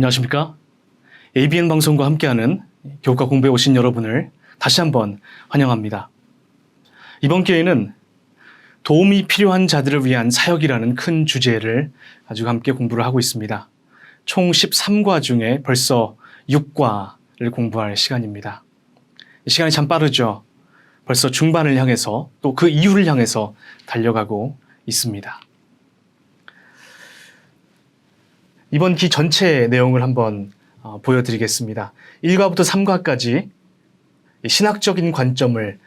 안녕하십니까? ABN 방송과 함께하는 교과 공부에 오신 여러분을 다시 한번 환영합니다. 이번 기회에는 도움이 필요한 자들을 위한 사역이라는 큰 주제를 가지고 함께 공부를 하고 있습니다. 총 13과 중에 벌써 6과를 공부할 시간입니다. 시간이 참 빠르죠. 벌써 중반을 향해서 또 그 이후를 향해서 달려가고 있습니다. 이번 기 전체 내용을 한번 보여드리겠습니다. 1과부터 3과까지 신학적인 관점을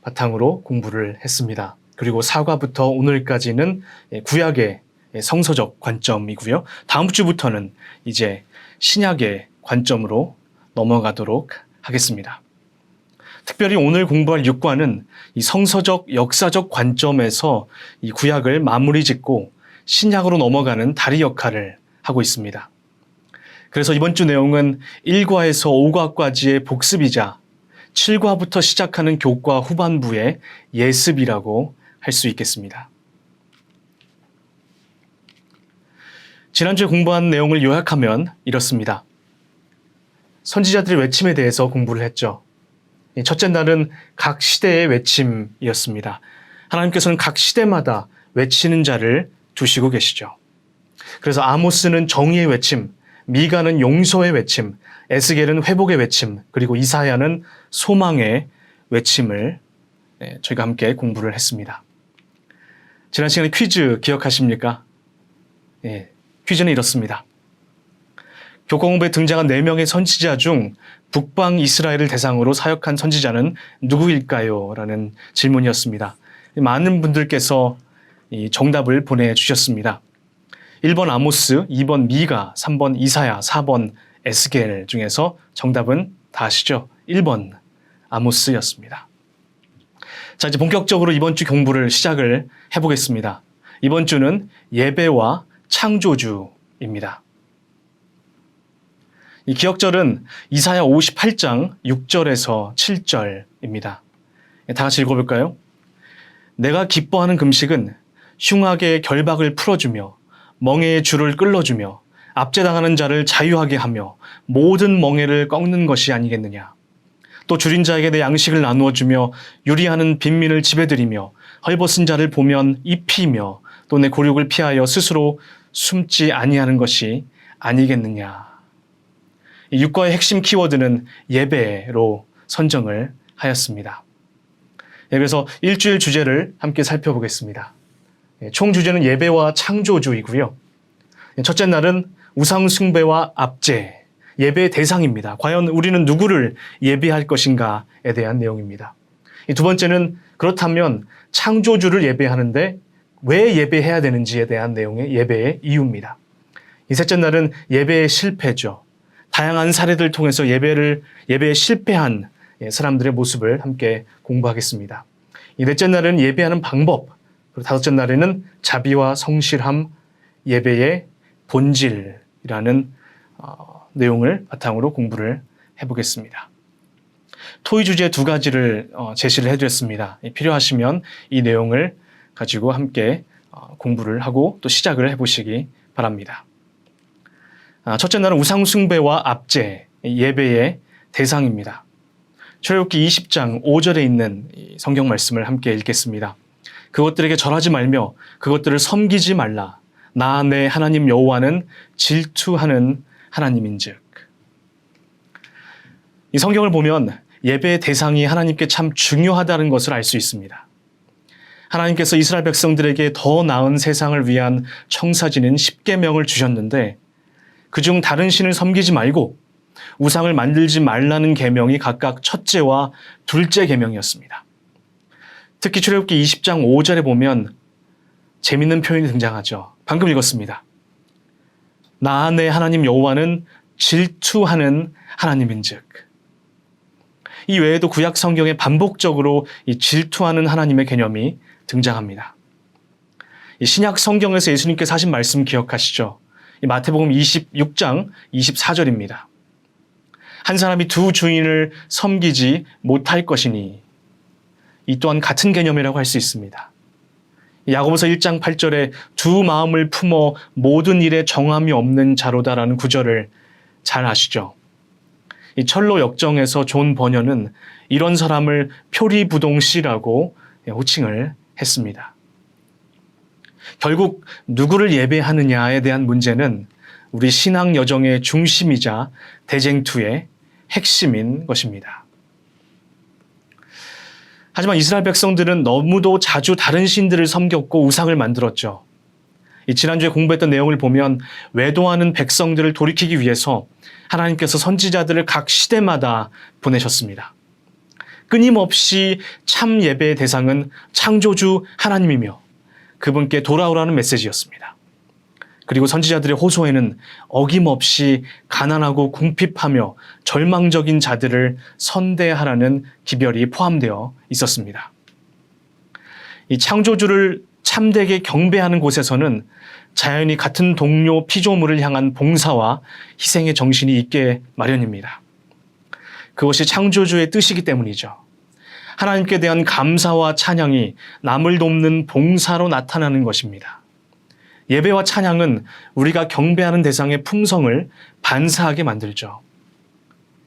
바탕으로 공부를 했습니다. 그리고 4과부터 오늘까지는 구약의 성서적 관점이고요. 다음 주부터는 이제 신약의 관점으로 넘어가도록 하겠습니다. 특별히 오늘 공부할 6과는 이 성서적, 역사적 관점에서 이 구약을 마무리 짓고 신약으로 넘어가는 다리 역할을 하고 있습니다. 그래서 이번 주 내용은 1과에서 5과까지의 복습이자 7과부터 시작하는 교과 후반부의 예습이라고 할 수 있겠습니다. 지난주에 공부한 내용을 요약하면 이렇습니다. 선지자들의 외침에 대해서 공부를 했죠. 첫째 날은 각 시대의 외침이었습니다. 하나님께서는 각 시대마다 외치는 자를 두시고 계시죠. 그래서 아모스는 정의의 외침, 미가는 용서의 외침, 에스겔은 회복의 외침, 그리고 이사야는 소망의 외침을 저희가 함께 공부를 했습니다. 지난 시간에 퀴즈 기억하십니까? 퀴즈는 이렇습니다. 교과 공부에 등장한 4명의 선지자 중 북방 이스라엘을 대상으로 사역한 선지자는 누구일까요? 라는 질문이었습니다. 많은 분들께서 이 정답을 보내주셨습니다. 1번 아모스, 2번 미가, 3번 이사야, 4번 에스겔 중에서 정답은 다 아시죠? 1번 아모스였습니다. 자, 이제 본격적으로 이번 주 공부를 시작을 해보겠습니다. 이번 주는 예배와 창조주입니다. 이 기억절은 이사야 58장 6절에서 7절입니다. 다 같이 읽어볼까요? 내가 기뻐하는 금식은 흉악의 결박을 풀어주며 멍에의 줄을 끌어주며 압제당하는 자를 자유하게 하며 모든 멍에를 꺾는 것이 아니겠느냐. 또 줄인 자에게 내 양식을 나누어 주며 유리하는 빈민을 집에들이며 헐벗은 자를 보면 입히며 또 내 곤욕을 피하여 스스로 숨지 아니하는 것이 아니겠느냐. 이 6과의 핵심 키워드는 예배로 선정을 하였습니다. 그래서 일주일 주제를 함께 살펴보겠습니다. 총 주제는 예배와 창조주이고요. 첫째 날은 우상 숭배와 압제, 예배의 대상입니다. 과연 우리는 누구를 예배할 것인가에 대한 내용입니다. 두 번째는 그렇다면 창조주를 예배하는데 왜 예배해야 되는지에 대한 내용의 예배의 이유입니다. 이 셋째 날은 예배의 실패죠. 다양한 사례들을 통해서 예배에 실패한 사람들의 모습을 함께 공부하겠습니다. 이 넷째 날은 예배하는 방법, 그리고 다섯째 날에는 자비와 성실함, 예배의 본질이라는 내용을 바탕으로 공부를 해보겠습니다. 토의 주제 2가지를 제시를 해드렸습니다. 필요하시면 이 내용을 가지고 함께 공부를 하고 또 시작을 해보시기 바랍니다. 첫째 날은 우상 숭배와 압제, 예배의 대상입니다. 출애굽기 20장 5절에 있는 성경 말씀을 함께 읽겠습니다. 그것들에게 절하지 말며 그것들을 섬기지 말라. 나 내 하나님 여호와는 질투하는 하나님인즉. 이 성경을 보면 예배의 대상이 하나님께 참 중요하다는 것을 알 수 있습니다. 하나님께서 이스라엘 백성들에게 더 나은 세상을 위한 청사진인 10계명을 주셨는데 그중 다른 신을 섬기지 말고 우상을 만들지 말라는 계명이 각각 첫째와 둘째 계명이었습니다. 특히 출애굽기 20장 5절에 보면 재밌는 표현이 등장하죠. 방금 읽었습니다. 나 내 하나님 여호와는 질투하는 하나님인즉. 이 외에도 구약 성경에 반복적으로 이 질투하는 하나님의 개념이 등장합니다. 이 신약 성경에서 예수님께서 하신 말씀 기억하시죠? 이 마태복음 26장 24절입니다. 한 사람이 두 주인을 섬기지 못할 것이니. 이 또한 같은 개념이라고 할 수 있습니다. 야고보서 1장 8절에 두 마음을 품어 모든 일에 정함이 없는 자로다라는 구절을 잘 아시죠? 이 철로 역정에서 존 버녀는 이런 사람을 표리부동씨라고 호칭을 했습니다. 결국 누구를 예배하느냐에 대한 문제는 우리 신앙 여정의 중심이자 대쟁투의 핵심인 것입니다. 하지만 이스라엘 백성들은 너무도 자주 다른 신들을 섬겼고 우상을 만들었죠. 지난주에 공부했던 내용을 보면 외도하는 백성들을 돌이키기 위해서 하나님께서 선지자들을 각 시대마다 보내셨습니다. 끊임없이 참 예배의 대상은 창조주 하나님이며 그분께 돌아오라는 메시지였습니다. 그리고 선지자들의 호소에는 어김없이 가난하고 궁핍하며 절망적인 자들을 선대하라는 기별이 포함되어 있었습니다. 이 창조주를 참되게 경배하는 곳에서는 자연히 같은 동료 피조물을 향한 봉사와 희생의 정신이 있게 마련입니다. 그것이 창조주의 뜻이기 때문이죠. 하나님께 대한 감사와 찬양이 남을 돕는 봉사로 나타나는 것입니다. 예배와 찬양은 우리가 경배하는 대상의 품성을 반사하게 만들죠.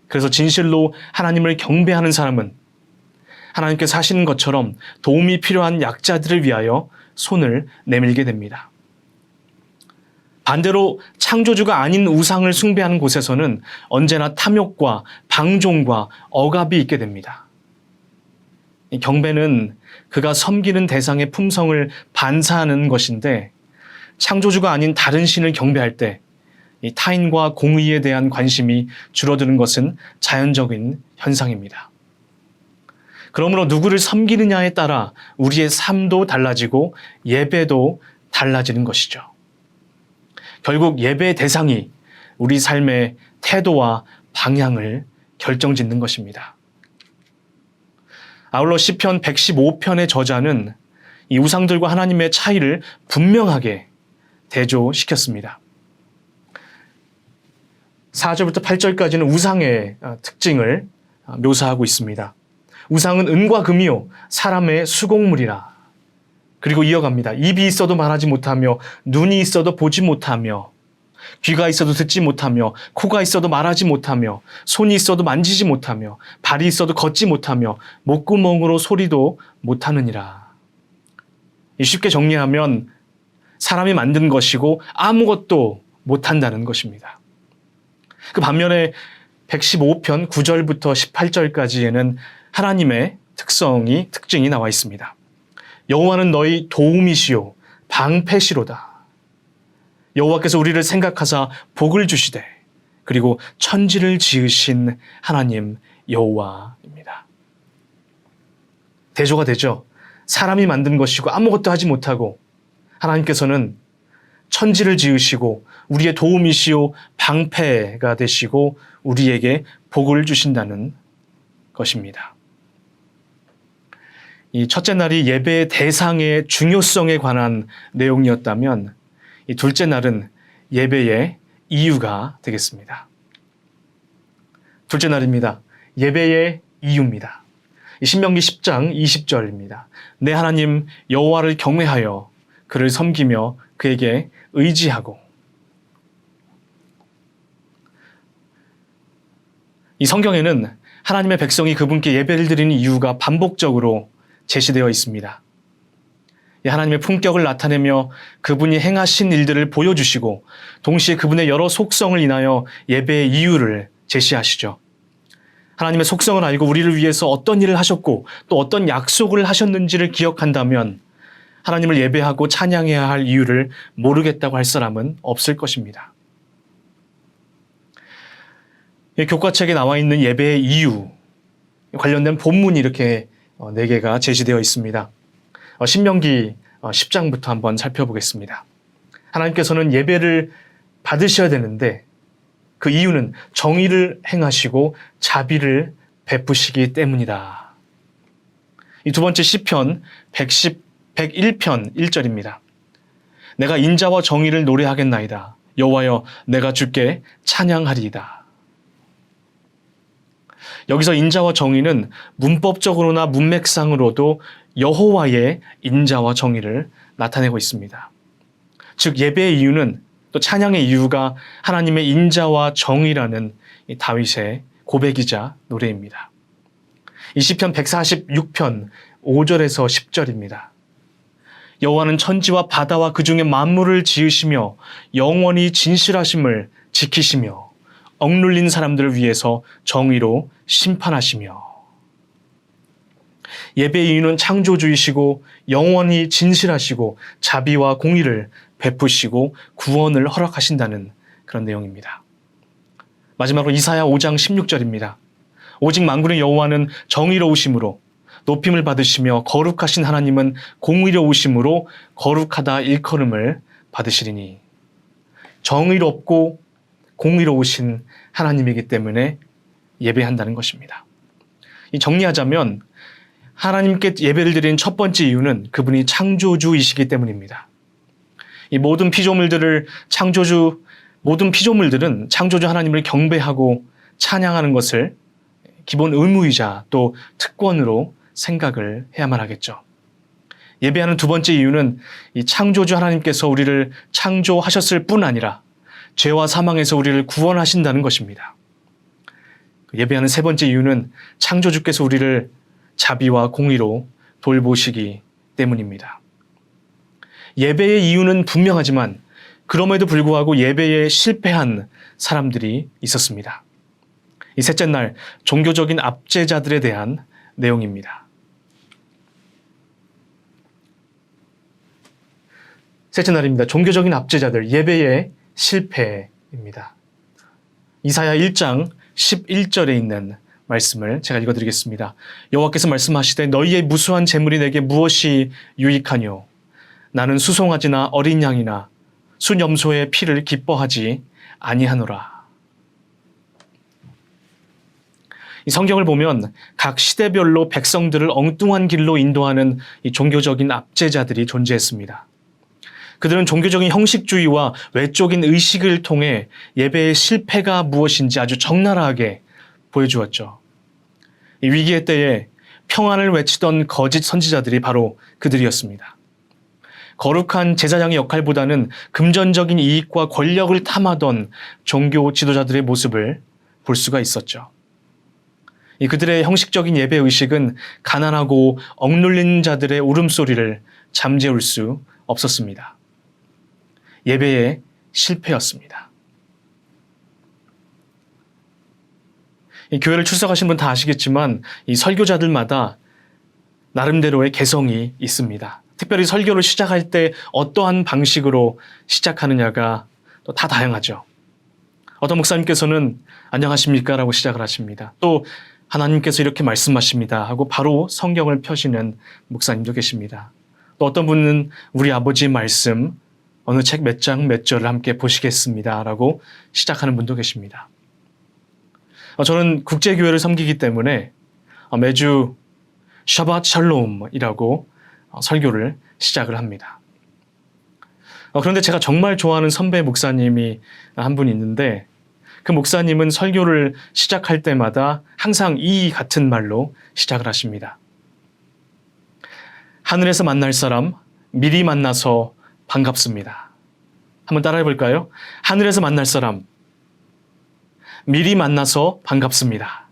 그래서 진실로 하나님을 경배하는 사람은 하나님께서 하시는 것처럼 도움이 필요한 약자들을 위하여 손을 내밀게 됩니다. 반대로 창조주가 아닌 우상을 숭배하는 곳에서는 언제나 탐욕과 방종과 억압이 있게 됩니다. 이 경배는 그가 섬기는 대상의 품성을 반사하는 것인데 창조주가 아닌 다른 신을 경배할 때 이 타인과 공의에 대한 관심이 줄어드는 것은 자연적인 현상입니다. 그러므로 누구를 섬기느냐에 따라 우리의 삶도 달라지고 예배도 달라지는 것이죠. 결국 예배의 대상이 우리 삶의 태도와 방향을 결정짓는 것입니다. 아울러 시편 115편의 저자는 이 우상들과 하나님의 차이를 분명하게 대조시켰습니다. 4절부터 8절까지는 우상의 특징을 묘사하고 있습니다. 우상은 은과 금이요 사람의 수공물이라. 그리고 이어갑니다. 입이 있어도 말하지 못하며 눈이 있어도 보지 못하며 귀가 있어도 듣지 못하며 코가 있어도 말하지 못하며 손이 있어도 만지지 못하며 발이 있어도 걷지 못하며 목구멍으로 소리도 못하느니라. 쉽게 정리하면 사람이 만든 것이고 아무것도 못한다는 것입니다. 그 반면에 115편 9절부터 18절까지에는 하나님의 특징이 나와 있습니다. 여호와는 너희 도움이시요 방패시로다. 여호와께서 우리를 생각하사 복을 주시되 그리고 천지를 지으신 하나님 여호와입니다. 대조가 되죠. 사람이 만든 것이고 아무것도 하지 못하고 하나님께서는 천지를 지으시고 우리의 도움이시요 방패가 되시고 우리에게 복을 주신다는 것입니다. 이 첫째 날이 예배의 대상의 중요성에 관한 내용이었다면 이 둘째 날은 예배의 이유가 되겠습니다. 둘째 날입니다. 예배의 이유입니다. 신명기 10장 20절입니다. 내 하나님 여호와를 경외하여 그를 섬기며 그에게 의지하고. 이 성경에는 하나님의 백성이 그분께 예배를 드리는 이유가 반복적으로 제시되어 있습니다. 하나님의 품격을 나타내며 그분이 행하신 일들을 보여주시고 동시에 그분의 여러 속성을 인하여 예배의 이유를 제시하시죠. 하나님의 속성을 알고 우리를 위해서 어떤 일을 하셨고 또 어떤 약속을 하셨는지를 기억한다면 하나님을 예배하고 찬양해야 할 이유를 모르겠다고 할 사람은 없을 것입니다. 교과책에 나와 있는 예배의 이유 관련된 본문이 이렇게 4개가 제시되어 있습니다. 신명기 10장부터 한번 살펴보겠습니다. 하나님께서는 예배를 받으셔야 되는데 그 이유는 정의를 행하시고 자비를 베푸시기 때문이다. 이 두 번째 시편 101편 1절입니다. 내가 인자와 정의를 노래하겠나이다. 여호와여 내가 주께 찬양하리이다. 여기서 인자와 정의는 문법적으로나 문맥상으로도 여호와의 인자와 정의를 나타내고 있습니다. 즉 예배의 이유는 또 찬양의 이유가 하나님의 인자와 정의라는 이 다윗의 고백이자 노래입니다. 이 시편 146편 5절에서 10절입니다. 여호와는 천지와 바다와 그 중에 만물을 지으시며 영원히 진실하심을 지키시며 억눌린 사람들을 위해서 정의로 심판하시며. 예배의 이유는 창조주이시고 영원히 진실하시고 자비와 공의를 베푸시고 구원을 허락하신다는 그런 내용입니다. 마지막으로 이사야 5장 16절입니다. 오직 만군의 여호와는 정의로우심으로 높임을 받으시며 거룩하신 하나님은 공의로우심으로 거룩하다 일컬음을 받으시리니. 정의롭고 공의로우신 하나님이기 때문에 예배한다는 것입니다. 정리하자면 하나님께 예배를 드리는 첫 번째 이유는 그분이 창조주이시기 때문입니다. 이 모든 피조물들은 창조주 하나님을 경배하고 찬양하는 것을 기본 의무이자 또 특권으로 생각을 해야만 하겠죠. 예배하는 두 번째 이유는 이 창조주 하나님께서 우리를 창조하셨을 뿐 아니라 죄와 사망에서 우리를 구원하신다는 것입니다. 예배하는 세 번째 이유는 창조주께서 우리를 자비와 공의로 돌보시기 때문입니다. 예배의 이유는 분명하지만 그럼에도 불구하고 예배에 실패한 사람들이 있었습니다. 이 셋째 날 종교적인 압제자들에 대한 내용입니다. 셋째 날입니다. 종교적인 압제자들, 예배의 실패입니다. 이사야 1장 11절에 있는 말씀을 제가 읽어드리겠습니다. 여호와께서 말씀하시되 너희의 무수한 재물이 내게 무엇이 유익하뇨? 나는 수송아지나 어린 양이나 순염소의 피를 기뻐하지 아니하노라. 이 성경을 보면 각 시대별로 백성들을 엉뚱한 길로 인도하는 이 종교적인 압제자들이 존재했습니다. 그들은 종교적인 형식주의와 외적인 의식을 통해 예배의 실패가 무엇인지 아주 적나라하게 보여주었죠. 이 위기의 때에 평안을 외치던 거짓 선지자들이 바로 그들이었습니다. 거룩한 제사장의 역할보다는 금전적인 이익과 권력을 탐하던 종교 지도자들의 모습을 볼 수가 있었죠. 그들의 형식적인 예배 의식은 가난하고 억눌린 자들의 울음소리를 잠재울 수 없었습니다. 예배의 실패였습니다. 이 교회를 출석하신 분 다 아시겠지만 이 설교자들마다 나름대로의 개성이 있습니다. 특별히 설교를 시작할 때 어떠한 방식으로 시작하느냐가 또 다 다양하죠. 어떤 목사님께서는 안녕하십니까? 라고 시작을 하십니다. 또 하나님께서 이렇게 말씀하십니다 하고 바로 성경을 펴시는 목사님도 계십니다. 또 어떤 분은 우리 아버지의 말씀 어느 책 몇 장 몇 절을 함께 보시겠습니다 라고 시작하는 분도 계십니다. 저는 국제교회를 섬기기 때문에 매주 샤밧 샬롬이라고 설교를 시작을 합니다. 그런데 제가 정말 좋아하는 선배 목사님이 한 분 있는데 그 목사님은 설교를 시작할 때마다 항상 이 같은 말로 시작을 하십니다. 하늘에서 만날 사람 미리 만나서 반갑습니다. 한번 따라해 볼까요? 하늘에서 만날 사람 미리 만나서 반갑습니다.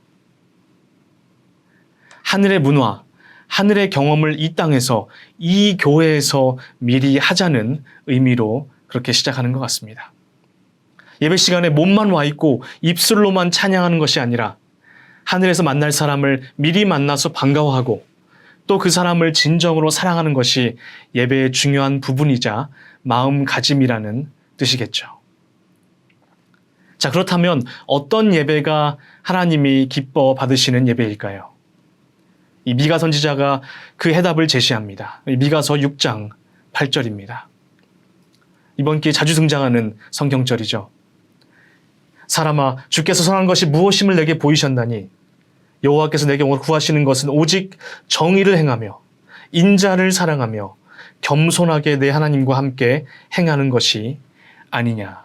하늘의 문화, 하늘의 경험을 이 땅에서, 이 교회에서 미리 하자는 의미로 그렇게 시작하는 것 같습니다. 예배 시간에 몸만 와 있고 입술로만 찬양하는 것이 아니라 하늘에서 만날 사람을 미리 만나서 반가워하고 또 그 사람을 진정으로 사랑하는 것이 예배의 중요한 부분이자 마음가짐이라는 뜻이겠죠. 자, 그렇다면 어떤 예배가 하나님이 기뻐 받으시는 예배일까요? 이 미가 선지자가 그 해답을 제시합니다. 미가서 6장 8절입니다. 이번 기회에 자주 등장하는 성경절이죠. 사람아, 주께서 선한 것이 무엇임을 내게 보이셨나니 여호와께서 내게 구하시는 것은 오직 정의를 행하며 인자를 사랑하며 겸손하게 내 하나님과 함께 행하는 것이 아니냐.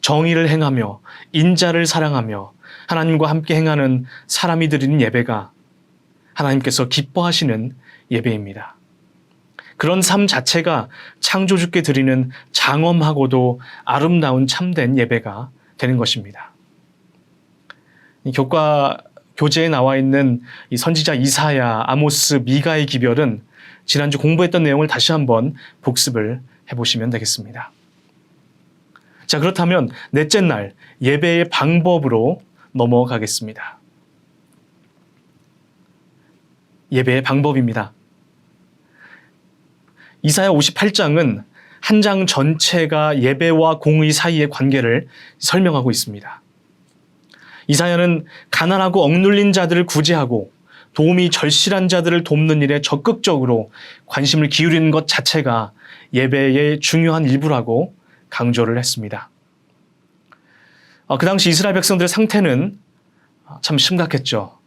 정의를 행하며 인자를 사랑하며 하나님과 함께 행하는 사람이 드리는 예배가 하나님께서 기뻐하시는 예배입니다. 그런 삶 자체가 창조주께 드리는 장엄하고도 아름다운 참된 예배가 되는 것입니다. 이 교과 교재에 나와 있는 이 선지자 이사야, 아모스, 미가의 기별은 지난주 공부했던 내용을 다시 한번 복습을 해보시면 되겠습니다. 자, 그렇다면 넷째 날 예배의 방법으로 넘어가겠습니다. 예배의 방법입니다. 이사야 58장은 한 장 전체가 예배와 공의 사이의 관계를 설명하고 있습니다. 이사야는 가난하고 억눌린 자들을 구제하고 도움이 절실한 자들을 돕는 일에 적극적으로 관심을 기울이는 것 자체가 예배의 중요한 일부라고 강조를 했습니다. 그 당시 이스라엘 백성들의 상태는 참 심각했죠.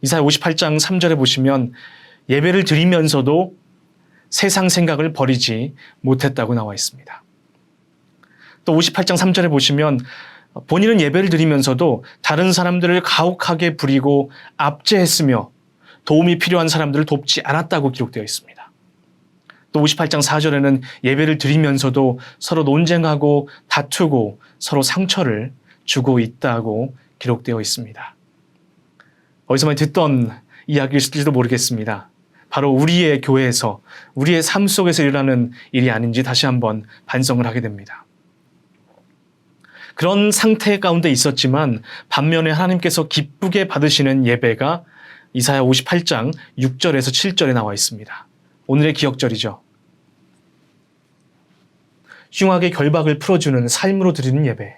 이사야 58장 3절에 보시면 예배를 드리면서도 세상 생각을 버리지 못했다고 나와 있습니다. 또 58장 3절에 보시면 본인은 예배를 드리면서도 다른 사람들을 가혹하게 부리고 압제했으며 도움이 필요한 사람들을 돕지 않았다고 기록되어 있습니다. 또 58장 4절에는 예배를 드리면서도 서로 논쟁하고 다투고 서로 상처를 주고 있다고 기록되어 있습니다. 어디서 많이 듣던 이야기일지도 모르겠습니다. 바로 우리의 교회에서 우리의 삶 속에서 일어나는 일이 아닌지 다시 한번 반성을 하게 됩니다. 그런 상태 가운데 있었지만 반면에 하나님께서 기쁘게 받으시는 예배가 이사야 58장 6절에서 7절에 나와 있습니다. 오늘의 기억절이죠. 흉악의 결박을 풀어주는 삶으로 드리는 예배,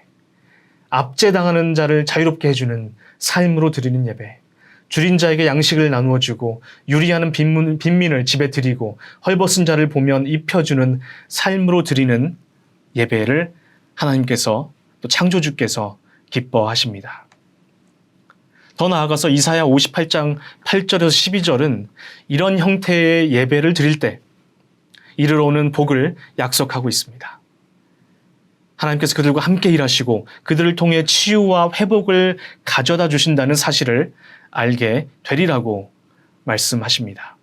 압제당하는 자를 자유롭게 해주는 삶으로 드리는 예배, 줄인 자에게 양식을 나누어주고 유리하는 빈민을 집에 드리고 헐벗은 자를 보면 입혀주는 삶으로 드리는 예배를 하나님께서 또 창조주께서 기뻐하십니다. 더 나아가서 이사야 58장 8절에서 12절은 이런 형태의 예배를 드릴 때 이르러 오는 복을 약속하고 있습니다. 하나님께서 그들과 함께 일하시고 그들을 통해 치유와 회복을 가져다 주신다는 사실을 알게 되리라고 말씀하십니다.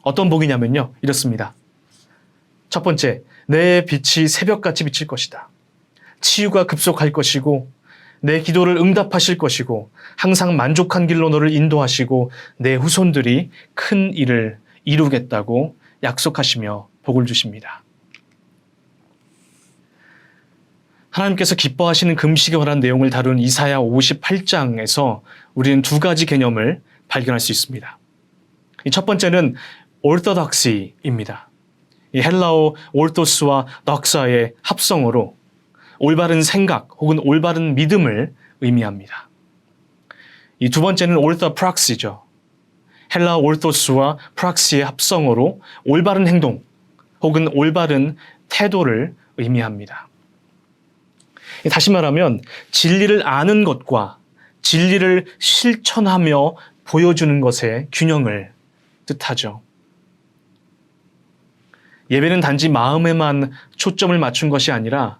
어떤 복이냐면요, 이렇습니다. 첫 번째, 내 빛이 새벽같이 비칠 것이다. 치유가 급속할 것이고 내 기도를 응답하실 것이고 항상 만족한 길로 너를 인도하시고 내 후손들이 큰 일을 이루겠다고 약속하시며 복을 주십니다. 하나님께서 기뻐하시는 금식에 관한 내용을 다룬 이사야 58장에서 우리는 두 가지 개념을 발견할 수 있습니다. 첫 번째는 orthodoxy입니다. 이 헬라어 orthos와 doxa의 합성어로 올바른 생각 혹은 올바른 믿음을 의미합니다. 이 두 번째는 orthopraxy죠. 헬라어 orthos와 praxy의 합성어로 올바른 행동 혹은 올바른 태도를 의미합니다. 다시 말하면 진리를 아는 것과 진리를 실천하며 보여주는 것의 균형을 뜻하죠. 예배는 단지 마음에만 초점을 맞춘 것이 아니라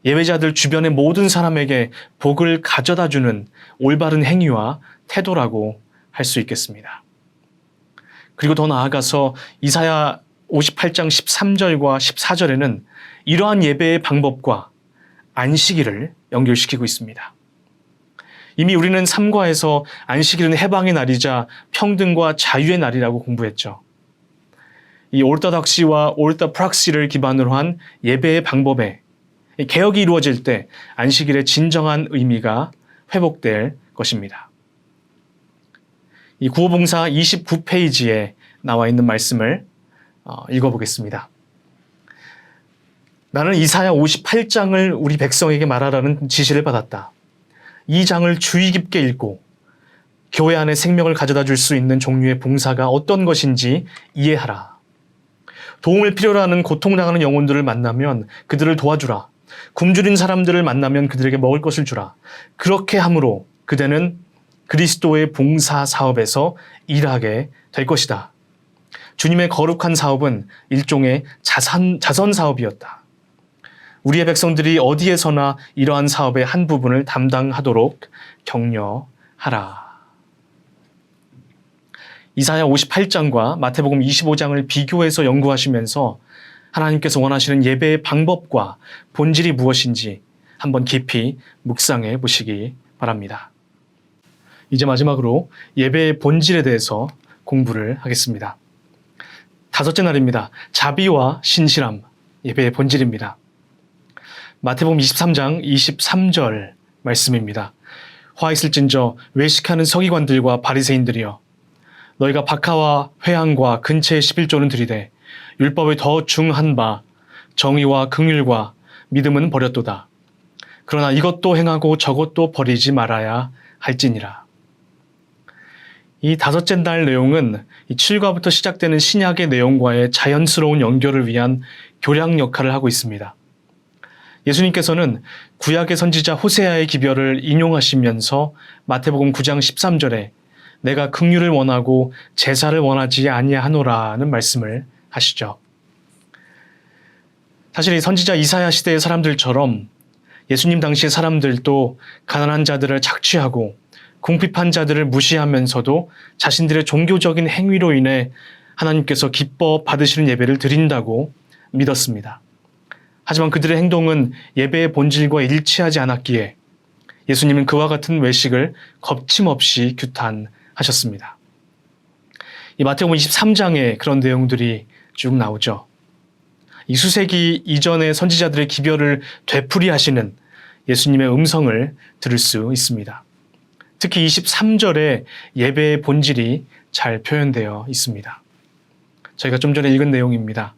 예배자들 주변의 모든 사람에게 복을 가져다주는 올바른 행위와 태도라고 할 수 있겠습니다. 그리고 더 나아가서 이사야 58장 13절과 14절에는 이러한 예배의 방법과 안식일을 연결시키고 있습니다. 이미 우리는 삼과에서 안식일은 해방의 날이자 평등과 자유의 날이라고 공부했죠. 이 orthodoxy와 orthopraxy를 기반으로 한 예배의 방법에 개혁이 이루어질 때 안식일의 진정한 의미가 회복될 것입니다. 이 구호봉사 29페이지에 나와 있는 말씀을 읽어보겠습니다. 나는 이사야 58장을 우리 백성에게 말하라는 지시를 받았다. 이 장을 주의 깊게 읽고 교회 안에 생명을 가져다 줄 수 있는 종류의 봉사가 어떤 것인지 이해하라. 도움을 필요로 하는 고통당하는 영혼들을 만나면 그들을 도와주라. 굶주린 사람들을 만나면 그들에게 먹을 것을 주라. 그렇게 함으로 그대는 그리스도의 봉사 사업에서 일하게 될 것이다. 주님의 거룩한 사업은 일종의 자선 사업이었다. 우리의 백성들이 어디에서나 이러한 사업의 한 부분을 담당하도록 격려하라. 이사야 58장과 마태복음 25장을 비교해서 연구하시면서 하나님께서 원하시는 예배의 방법과 본질이 무엇인지 한번 깊이 묵상해 보시기 바랍니다. 이제 마지막으로 예배의 본질에 대해서 공부를 하겠습니다. 다섯째 날입니다. 자비와 신실함, 예배의 본질입니다. 마태복음 23장 23절 말씀입니다. 화 있을진저 외식하는 서기관들과 바리새인들이여, 너희가 박하와 회향과 근체의 11조는 들이되 율법의 더 중한 바 정의와 긍휼과 믿음은 버렸도다. 그러나 이것도 행하고 저것도 버리지 말아야 할지니라. 이 다섯째 날 내용은 이 7과부터 시작되는 신약의 내용과의 자연스러운 연결을 위한 교량 역할을 하고 있습니다. 예수님께서는 구약의 선지자 호세아의 기별을 인용하시면서 마태복음 9장 13절에 내가 긍휼을 원하고 제사를 원하지 아니하노라는 말씀을 하시죠. 사실 이 선지자 이사야 시대의 사람들처럼 예수님 당시의 사람들도 가난한 자들을 착취하고 궁핍한 자들을 무시하면서도 자신들의 종교적인 행위로 인해 하나님께서 기뻐 받으시는 예배를 드린다고 믿었습니다. 하지만 그들의 행동은 예배의 본질과 일치하지 않았기에 예수님은 그와 같은 외식을 거침없이 규탄하셨습니다. 이 마태복음 23장에 그런 내용들이 쭉 나오죠. 이 수세기 이전의 선지자들의 기별을 되풀이하시는 예수님의 음성을 들을 수 있습니다. 특히 23절에 예배의 본질이 잘 표현되어 있습니다. 저희가 좀 전에 읽은 내용입니다.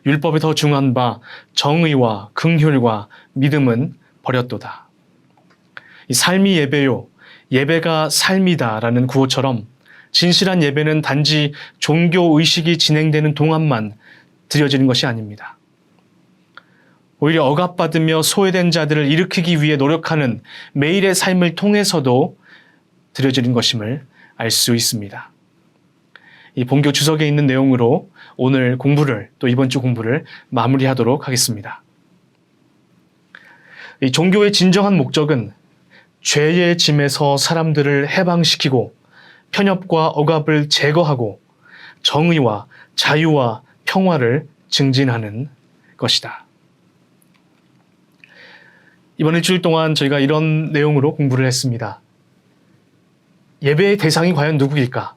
율법에 더 중한 바 정의와 긍휼과 믿음은 버렸도다. 이 삶이 예배요, 예배가 삶이다라는 구호처럼 진실한 예배는 단지 종교 의식이 진행되는 동안만 드려지는 것이 아닙니다. 오히려 억압받으며 소외된 자들을 일으키기 위해 노력하는 매일의 삶을 통해서도 드려지는 것임을 알 수 있습니다. 이 본교 주석에 있는 내용으로 오늘 공부를, 또 이번 주 공부를 마무리하도록 하겠습니다. 이 종교의 진정한 목적은 죄의 짐에서 사람들을 해방시키고 편협과 억압을 제거하고 정의와 자유와 평화를 증진하는 것이다. 이번 일주일 동안 저희가 이런 내용으로 공부를 했습니다. 예배의 대상이 과연 누구일까?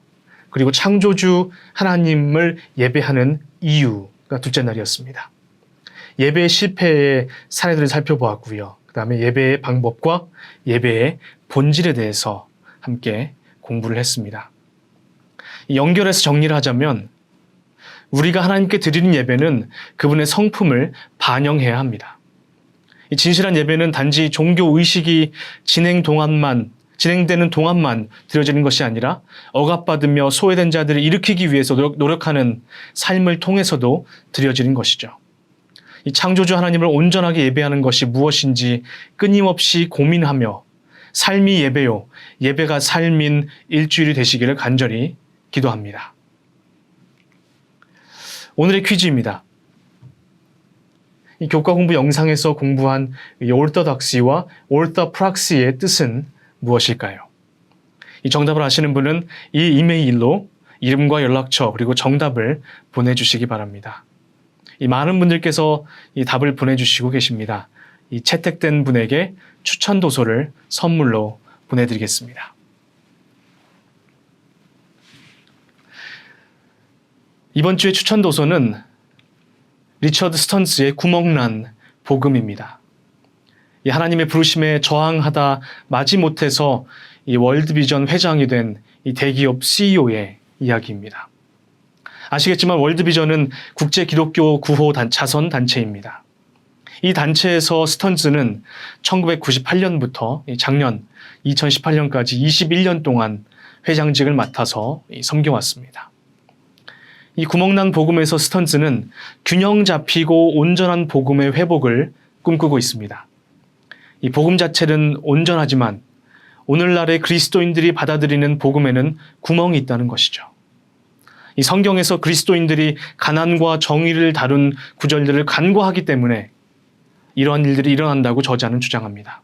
그리고 창조주 하나님을 예배하는 이유가 둘째 날이었습니다. 예배의 실패의 사례들을 살펴보았고요. 그 다음에 예배의 방법과 예배의 본질에 대해서 함께 공부를 했습니다. 연결해서 정리를 하자면 우리가 하나님께 드리는 예배는 그분의 성품을 반영해야 합니다. 이 진실한 예배는 단지 종교 의식이 진행되는 동안만 드려지는 것이 아니라 억압받으며 소외된 자들을 일으키기 위해서 노력하는 삶을 통해서도 드려지는 것이죠. 이 창조주 하나님을 온전하게 예배하는 것이 무엇인지 끊임없이 고민하며 삶이 예배요, 예배가 삶인 일주일이 되시기를 간절히 기도합니다. 오늘의 퀴즈입니다. 이 교과 공부 영상에서 공부한 orthodoxy와 orthopraxy의 뜻은 무엇일까요? 이 정답을 아시는 분은 이 이메일로 이름과 연락처 그리고 정답을 보내주시기 바랍니다. 이 많은 분들께서 이 답을 보내주시고 계십니다. 이 채택된 분에게 추천 도서를 선물로 보내드리겠습니다. 이번 주의 추천 도서는 리처드 스턴스의 구멍난 복음입니다. 이 하나님의 부르심에 저항하다 마지못해서 이 월드비전 회장이 된 이 대기업 CEO의 이야기입니다. 아시겠지만 월드비전은 국제 기독교 구호 자선 단체입니다. 이 단체에서 스턴스는 1998년부터 작년 2018년까지 21년 동안 회장직을 맡아서 섬겨왔습니다. 이 구멍난 복음에서 스턴스는 균형 잡히고 온전한 복음의 회복을 꿈꾸고 있습니다. 이 복음 자체는 온전하지만 오늘날의 그리스도인들이 받아들이는 복음에는 구멍이 있다는 것이죠. 이 성경에서 그리스도인들이 가난과 정의를 다룬 구절들을 간과하기 때문에 이러한 일들이 일어난다고 저자는 주장합니다.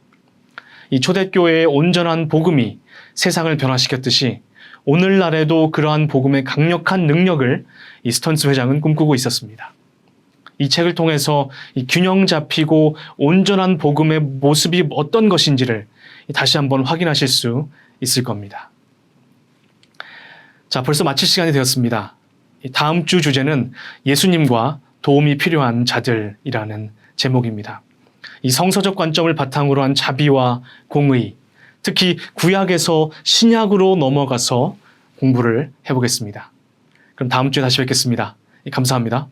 이 초대교회의 온전한 복음이 세상을 변화시켰듯이 오늘날에도 그러한 복음의 강력한 능력을 이 스턴스 회장은 꿈꾸고 있었습니다. 이 책을 통해서 이 균형 잡히고 온전한 복음의 모습이 어떤 것인지를 다시 한번 확인하실 수 있을 겁니다. 자, 벌써 마칠 시간이 되었습니다. 다음 주 주제는 예수님과 도움이 필요한 자들이라는 제목입니다. 이 성서적 관점을 바탕으로 한 자비와 공의, 특히 구약에서 신약으로 넘어가서 공부를 해보겠습니다. 그럼 다음 주에 다시 뵙겠습니다. 감사합니다.